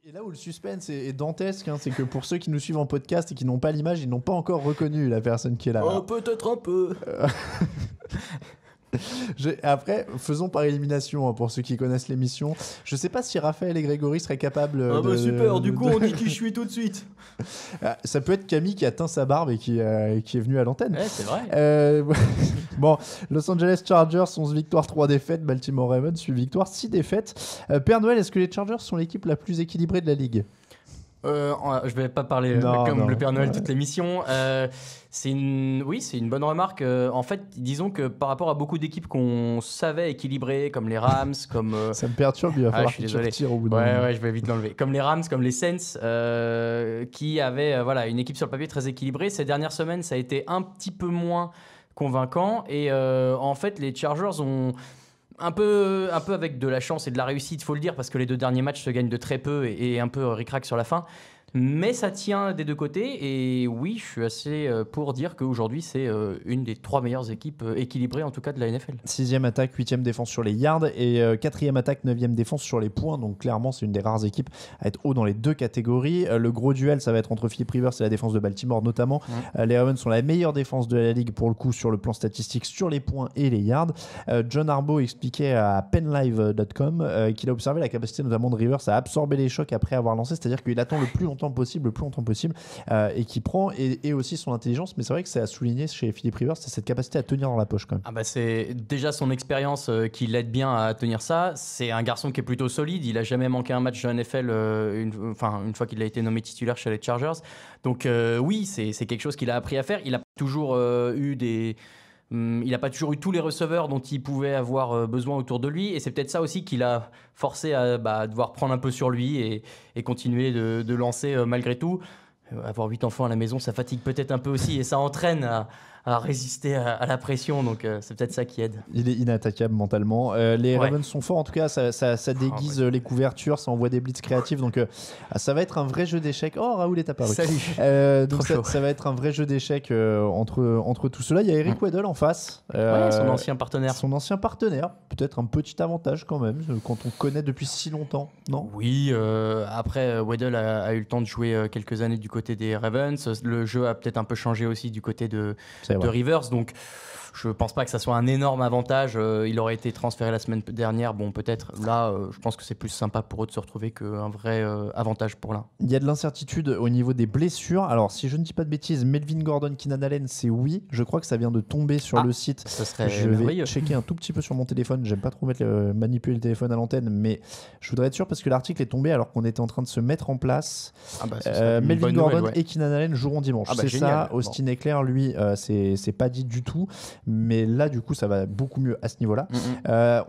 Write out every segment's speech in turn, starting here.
Et là où le suspense est dantesque, hein, c'est que pour ceux qui nous suivent en podcast et qui n'ont pas l'image, ils n'ont pas encore reconnu la personne qui est là. Oh, peut-être un peu. Après, faisons par élimination, hein, pour ceux qui connaissent l'émission. Je sais pas si Raphaël et Grégory seraient capables super, du coup on dit qui je suis tout de suite. Ça peut être Camille qui a teint sa barbe et qui est venu à l'antenne. Ouais, c'est vrai. Bon, Los Angeles Chargers, 11 victoires, 3 défaites. Baltimore Ravens, 8 victoires, 6 défaites. Père Noël, est-ce que les Chargers sont l'équipe la plus équilibrée de la ligue ? Je vais pas parler le Père Noël toute l'émission. C'est une bonne remarque. En fait, disons que par rapport à beaucoup d'équipes qu'on savait équilibrées, comme les Rams, comme ça me perturbe, il va falloir que tu retires au bout d'un moment. Ouais, je vais vite l'enlever. Comme les Rams, comme les Saints, qui avaient une équipe sur le papier très équilibrée. Ces dernières semaines, ça a été un petit peu moins convaincant. Et en fait, les Chargers ont un peu avec de la chance et de la réussite, il faut le dire, parce que les 2 derniers matchs se gagnent de très peu et un peu ric-rac sur la fin. Mais ça tient des 2 côtés. Et oui, je suis assez pour dire qu'aujourd'hui, c'est une des 3 meilleures équipes équilibrées, en tout cas, de la NFL. 6e attaque, 8e défense sur les yards et 4e attaque, 9e défense sur les points. Donc clairement, c'est une des rares équipes à être haut dans les 2 catégories. Le gros duel, ça va être entre Philip Rivers et la défense de Baltimore notamment. Les Ravens sont la meilleure défense de la ligue pour le coup sur le plan statistique, sur les points et les yards. John Harbaugh expliquait à penlive.com qu'il a observé la capacité notamment de Rivers à absorber les chocs après avoir lancé, c'est-à-dire qu'il attend le plus longtemps possible et qui prend et aussi son intelligence. Mais c'est vrai que c'est à souligner chez Philip Rivers, c'est cette capacité à tenir dans la poche quand même. C'est déjà son expérience qui l'aide bien à tenir ça. C'est un garçon qui est plutôt solide, il a jamais manqué un match de NFL une fois qu'il a été nommé titulaire chez les Chargers. Donc oui, c'est quelque chose qu'il a appris à faire. Il a toujours il n'a pas toujours eu tous les receveurs dont il pouvait avoir besoin autour de lui, et c'est peut-être ça aussi qui l'a forcé à devoir prendre un peu sur lui et continuer de lancer malgré tout. Avoir 8 enfants à la maison, ça fatigue peut-être un peu aussi, et ça entraîne à résister à la pression, donc c'est peut-être ça qui aide. Il est inattaquable mentalement. Les Ravens sont forts, en tout cas, ça déguise les couvertures, ça envoie des blitz créatifs, donc ça va être un vrai jeu d'échecs. Oh, Raoul est apparu. Salut. Donc ça va être un vrai jeu d'échecs entre tout cela. Il y a Eric Weddle en face. Son ancien partenaire. Son ancien partenaire, peut-être un petit avantage quand même, quand on connaît depuis si longtemps, non ? Oui, après, Weddle a eu le temps de jouer quelques années du côté des Ravens. Le jeu a peut-être un peu changé aussi du côté de Rivers, donc je pense pas que ça soit un énorme avantage. Il aurait été transféré la semaine dernière, bon peut-être. Là, je pense que c'est plus sympa pour eux de se retrouver qu'un vrai avantage pour l'un. Il y a de l'incertitude au niveau des blessures. Alors, si je ne dis pas de bêtises, Melvin Gordon, Keenan Allen, c'est oui. Je crois que ça vient de tomber sur le site. Ça serait je vais checker un tout petit peu sur mon téléphone. J'aime pas trop manipuler le téléphone à l'antenne, mais je voudrais être sûr parce que l'article est tombé alors qu'on était en train de se mettre en place. Melvin Gordon et Keenan Allen joueront dimanche. C'est génial. ça. Austin Eckler, lui, c'est pas dit du tout. Mais là, du coup, ça va beaucoup mieux à ce niveau-là.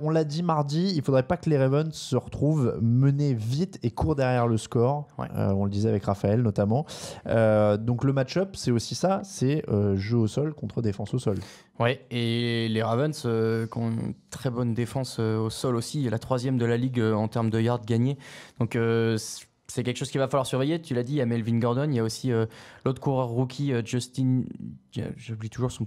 On l'a dit mardi, il faudrait pas que les Ravens se retrouvent menés vite et courent derrière le score. On le disait avec Raphaël notamment. Donc le match-up, c'est aussi ça, c'est jeu au sol contre défense au sol. Ouais, et les Ravens qui ont une très bonne défense au sol aussi, la 3e de la ligue en termes de yards gagnés. Donc c'est quelque chose qu'il va falloir surveiller. Tu l'as dit, il y a Melvin Gordon, il y a aussi l'autre coureur rookie, Justin, j'oublie toujours son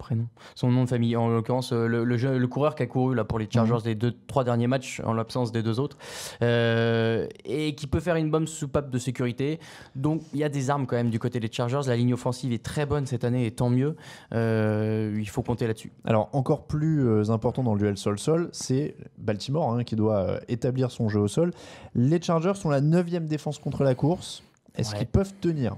nom de famille, en l'occurrence le coureur qui a couru là, pour les Chargers les 3 derniers matchs en l'absence des 2 autres, et qui peut faire une bonne soupape de sécurité. Donc il y a des armes quand même du côté des Chargers. La ligne offensive est très bonne cette année, et tant mieux. Il faut compter là-dessus. Alors encore plus important dans le duel sol-sol, c'est Baltimore qui doit établir son jeu au sol. Les Chargers sont la 9e défense contre la course. Est-ce qu'ils peuvent tenir ?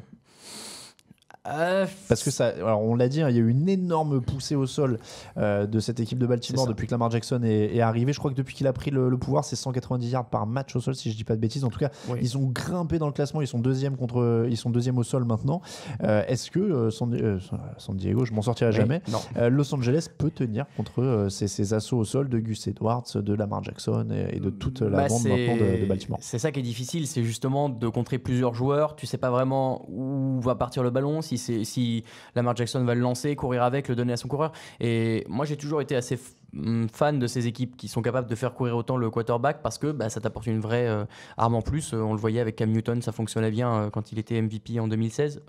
Parce que ça, alors on l'a dit, il y a eu une énorme poussée au sol de cette équipe de Baltimore depuis que Lamar Jackson est arrivé. Je crois que depuis qu'il a pris le pouvoir, c'est 190 yards par match au sol, si je dis pas de bêtises. En tout cas, ils ont grimpé dans le classement. Ils sont deuxième au sol maintenant. Est-ce que San Diego, je m'en sortirai jamais. Los Angeles peut tenir contre ces assauts au sol de Gus Edwards, de Lamar Jackson et de toute la bande maintenant de Baltimore. C'est ça qui est difficile, c'est justement de contrer plusieurs joueurs. Tu sais pas vraiment où va partir le ballon. Si Lamar Jackson va le lancer, courir avec, le donner à son coureur. Et moi, j'ai toujours été assez fan de ces équipes qui sont capables de faire courir autant le quarterback, parce que ça t'apporte une vraie arme en plus. On le voyait avec Cam Newton, ça fonctionnait bien quand il était MVP en 2015.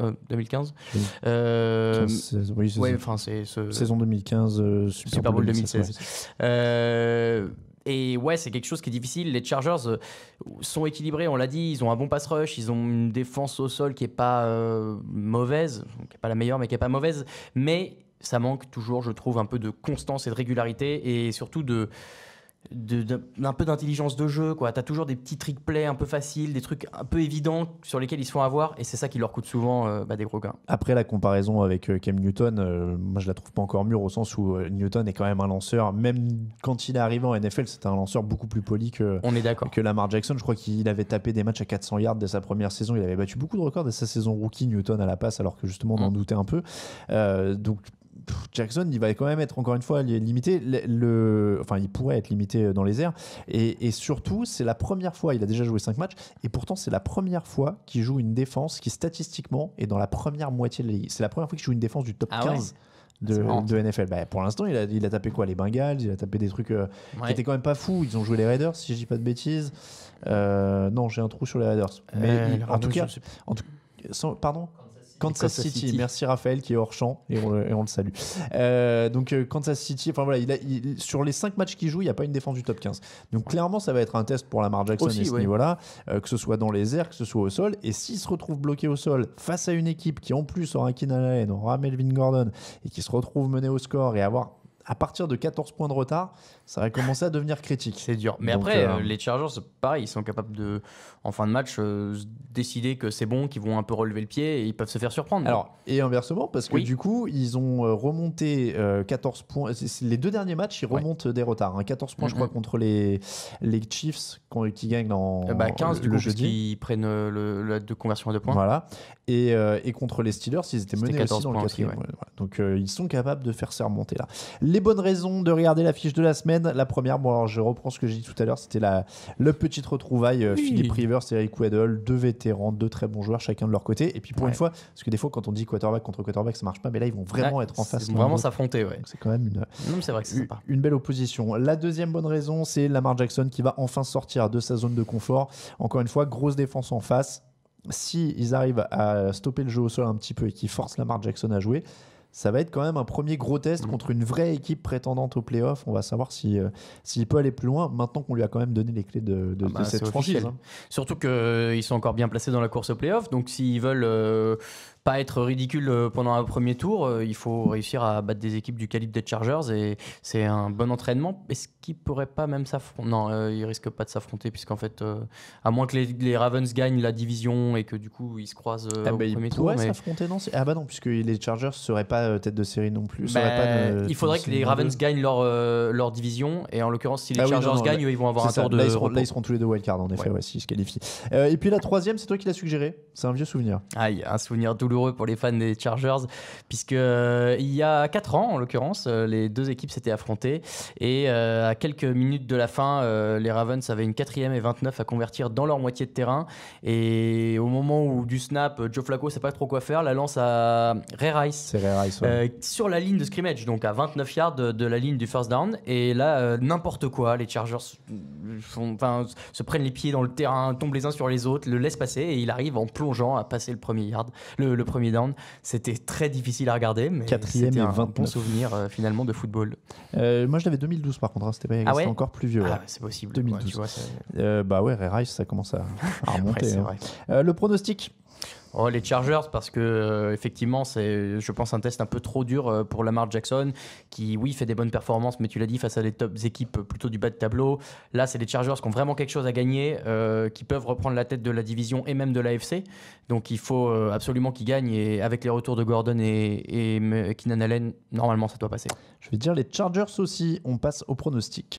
Saison 2015, Super Bowl 2016. Et ouais, c'est quelque chose qui est difficile. Les Chargers sont équilibrés, on l'a dit. Ils ont un bon pass rush. Ils ont une défense au sol qui n'est pas mauvaise, qui n'est pas la meilleure, mais qui n'est pas mauvaise. Mais ça manque toujours, je trouve, un peu de constance et de régularité. Et surtout d'un peu d'intelligence de jeu, quoi. T'as toujours des petits trick plays un peu faciles, des trucs un peu évidents sur lesquels ils se font avoir, et c'est ça qui leur coûte souvent des gros gains. Après, la comparaison avec Cam Newton, moi je la trouve pas encore mûre au sens où Newton est quand même un lanceur, même quand il est arrivé en NFL, c'était un lanceur beaucoup plus poli On est d'accord. que Lamar Jackson. Je crois qu'il avait tapé des matchs à 400 yards dès sa première saison, il avait battu beaucoup de records dès sa saison rookie, Newton à la passe, alors que justement on en doutait un peu. Donc Jackson, il va quand même être encore une fois limité. Enfin, il pourrait être limité dans les airs. Et surtout, c'est la première fois, il a déjà joué 5 matchs, et pourtant, c'est la première fois qu'il joue une défense qui, statistiquement, est dans la première moitié de la ligue. C'est la première fois qu'il joue une défense du top 15 de NFL. Pour l'instant, il a tapé quoi? Les Bengals, il a tapé des trucs qui étaient quand même pas fous. Ils ont joué les Raiders, si je dis pas de bêtises. Non, j'ai un trou sur les Raiders. Mais en tout cas, pardon? Kansas City. Merci Raphaël qui est hors champ et on le salue. Donc Kansas City, enfin voilà, sur les 5 matchs qu'il joue, il n'y a pas une défense du top 15. Donc clairement, ça va être un test pour Lamar Jackson aussi, à ce niveau-là, que ce soit dans les airs, que ce soit au sol. Et s'il se retrouve bloqué au sol face à une équipe qui en plus aura Keenan Allen, aura Melvin Gordon et qui se retrouve mené au score et avoir à partir de 14 points de retard, ça va commencer à devenir critique. C'est dur. Mais donc, après, les Chargers, pareil, ils sont capables de, en fin de match, décider que c'est bon, qu'ils vont un peu relever le pied et ils peuvent se faire surprendre. Alors, et inversement, parce que du coup, ils ont remonté 14 points. Les 2 derniers matchs, ils remontent des retards. 14 points, je crois, contre les Chiefs qui gagnent 15 le jeudi. Parce qu'ils prennent la de conversion à 2 points. Voilà. Et contre les Steelers, ils étaient menés aussi dans le 4e. Aussi, Donc, ils sont capables de faire ça remonter là. Les bonnes raisons de regarder la fiche de la semaine. La première, bon alors je reprends ce que j'ai dit tout à l'heure, c'était le petite retrouvaille Philip Rivers, Eric Weddle, 2 vétérans, 2 très bons joueurs, chacun de leur côté. Et puis pour une fois, parce que des fois quand on dit quarterback contre quarterback, ça marche pas, mais là ils vont vraiment être en face. Ils vont vraiment s'affronter. Ouais. C'est quand même c'est vrai que c'est sympa. Une belle opposition. La deuxième bonne raison, c'est Lamar Jackson qui va enfin sortir de sa zone de confort. Encore une fois, grosse défense en face. Si ils arrivent à stopper le jeu au sol un petit peu et qu'ils forcent Lamar Jackson à jouer, ça va être quand même un premier gros test contre une vraie équipe prétendante aux playoffs. On va savoir s'il peut aller plus loin maintenant qu'on lui a quand même donné les clés de cette franchise. Surtout qu'ils sont encore bien placés dans la course aux playoffs. Donc s'ils veulent pas être ridicules pendant un premier tour, il faut réussir à battre des équipes du calibre des Chargers. Et c'est un bon entraînement. Est-ce qu'ils pourraient pas même s'affronter? Non, ils risquent pas de s'affronter puisqu'en fait, à moins que les Ravens gagnent la division et que du coup ils se croisent au premier tour. Ils pourraient s'affronter, non? Ah bah non, puisque les Chargers seraient pas tête de série non plus. Il faudrait que les Ravens gagnent leur division et en l'occurrence si les Chargers gagnent, ils vont avoir un tour de là ils seront tous les deux wildcards en effet, s'ils se qualifient. Et puis la troisième, c'est toi qui l'as suggéré, c'est un vieux souvenir. Un souvenir douloureux pour les fans des Chargers puisque il y a 4 ans en l'occurrence, les deux équipes s'étaient affrontées et à quelques minutes de la fin, les Ravens avaient une 4e et 29 à convertir dans leur moitié de terrain et au moment où du snap, Joe Flacco sait pas trop quoi faire, la lance à Ray Rice. C'est Ray Rice, sur la ligne de scrimmage, donc à 29 yards de la ligne du first down. Et là, n'importe quoi, les Chargers se prennent les pieds dans le terrain, tombent les uns sur les autres, le laissent passer et il arrive en plongeant à passer le premier yard, le premier down. C'était très difficile à regarder, mais c'était un bon souvenir finalement de football. Moi, je l'avais 2012 par contre, c'était encore plus vieux. C'est possible. 2012. Tu vois, Ray Rice, ça commence à remonter. c'est vrai. Le pronostic? Les Chargers, parce que effectivement, c'est, je pense, un test un peu trop dur pour Lamar Jackson, qui, oui, fait des bonnes performances, mais tu l'as dit, face à des top équipes plutôt du bas de tableau. Là, c'est les Chargers qui ont vraiment quelque chose à gagner, qui peuvent reprendre la tête de la division et même de l'AFC. Donc, il faut absolument qu'ils gagnent. Et avec les retours de Gordon et Keenan Allen, normalement, ça doit passer. Je vais dire les Chargers aussi. On passe au pronostic.